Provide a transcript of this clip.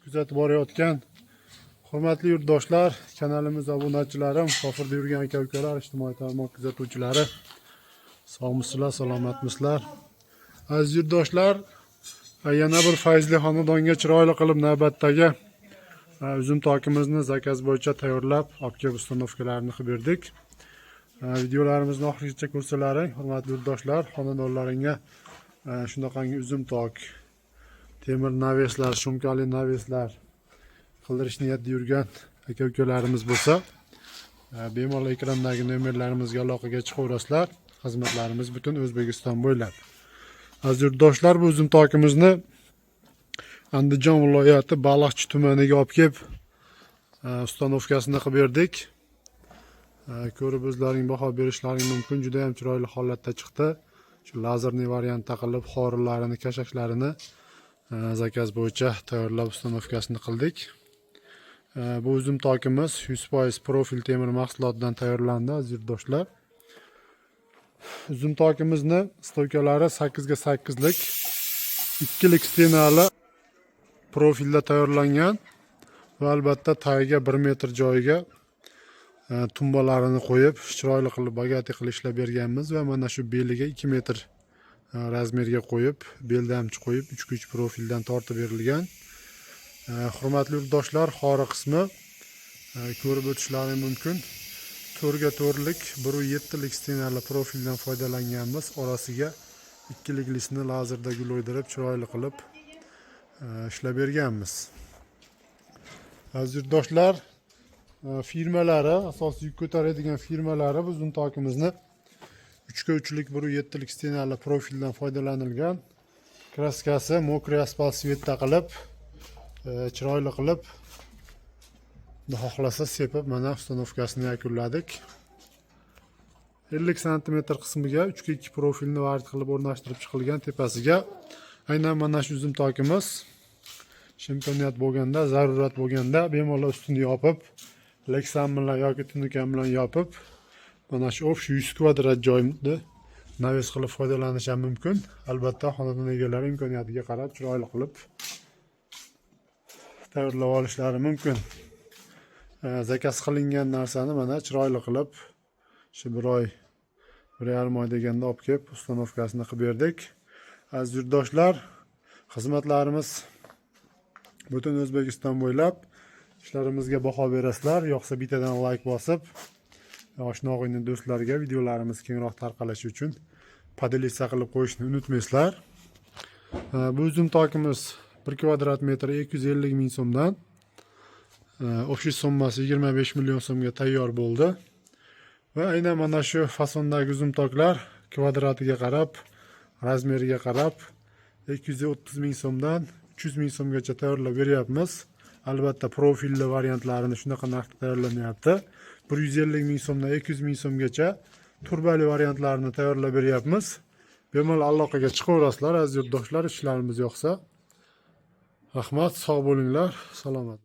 kuzatib borayotgan hurmatli yurtdoshlar, kanalimiz obunachilarim, safirda yurgan aka-ukalar, ijtimoiy tarmoq kuzatuvchilari, sog'misizlar, salomatmisizlar? Aziz yurtdoshlar, yana bir fayzli xonadonga chiroyli qilib navbatdagi uzum tokimizni zakaz bo'yicha tayyorlab, olib kelib ustanovkalarini qilib berdik. Videolarimizni oxirigacha ko'rsalaring, hurmatli yurtdoshlar, xonadonlaringga shunaqangi uzum tok, temir naveslar, shumkali naveslar qildirish niyatida yurgan aka-ukalarimiz bo'lsa, bemalol ekrandagi nomerlarimizga aloqaga chiqaverasizlar. Xizmatlarimiz butun O'zbekiston bo'ylab. Aziz yurtdoshlar, bu uzum tokimizni Andijon viloyati Baliqchi tumaniga olib kelib ustanovkasini qilib berdik. Ko'rib o'zlaring baho berishlaring mumkin. Juda ham chiroyli holatda chiqdi. Shu lazerli variantda qilib xorillarini, kashashlarini zakaz bo'yicha tayyorlab ustanovkasini qildik. Bu uzum tokimiz 100% profil temir mahsulotidan tayyorlandi aziz yurtdoshlar. Uzum tokimizni stoykalari 8 ga 8 lik 2 lik stenali profilda tayyorlangan va albatta tagiga 1 metr joyiga tumbalarini qo'yib, chiroyli qilib bagati qilib ishlab berganmiz va mana shu beliga 2 metr razmerga qo'yib, beldamchi qo'yib, 3 profildan tortib berilgan. Hurmatli yurtdoshlar, xori qismi ko'rib o'tishlaring mumkin. 4 ga 4 lik 1.7 lik stenali profildan foydalanganmiz. Orasiga 2 liklisini lazerda gul o'ydirib, chiroyli qilib ishlab berganmiz. Aziz yurtdoshlar, firmalari, asosiy yuk ko'taradigan firmalari bu uzum tokimizni 3 ga 3 lik 1.7 lik stenali profildan foydalanilgan. Kraskasi mokriy asfalt svetda qilib, chiroyli qilib, xohlasa sepib, mana ustanovkasini yakunladik. 50 sm qismiga 3 ga 2 profilni varid qilib o'rnashtirib chiqilgan. Tepasiga aynan mana shu uzum tokimiz imkoniyat bo'lganda, zarurat bo'lganda bemalol ustini yopib, leksan bilan yoki tunukan bilan yopib, mana shu 100 kvadrat joyni naves qilib foydalanish ham mumkin. Albatta, xonadon egalari imkoniyatiga qarab chiroyli qilib tayyorlab olishlari mumkin. Zakaz qilingan narsani mana chiroyli qilib shu 1 oy, 1,5 oy deganda olib kelib ustanovkasini qilib berdik. Aziz yurtdoshlar, xizmatlarimiz butun O'zbekiston bo'ylab. Ishlarimizga baho berasizlar. Yo'qsa bittadan like bosib, oshna og'ayni do'stlarga videolarimiz kengroq tarqalishi uchun podelitsiya qilib qo'yishni unutmaysizlar. Bu uzum tokimiz 1 kvadrat metr 250 ming so'mdan, общий summasi 25 million so'mga tayyor bo'ldi. Va aynan mana shu fasondagi uzum toklar kvadratiga qarab, razmeriga qarab 230 ming so'mdan 300 ming so'mgacha tayyorlab beryapmiz. Albatta, profilli variantlarini shunaqa narxda tayyorlanyapti. 150 ming so'mdan 200 ming so'mgacha turbali variantlarini tayyorlab beryapmiz. Bemalol aloqaga chiqaverasizlar aziz yurtdoshlar, ishlarimiz yoqsa. Rahmat, sog' bo'linglar, salomat.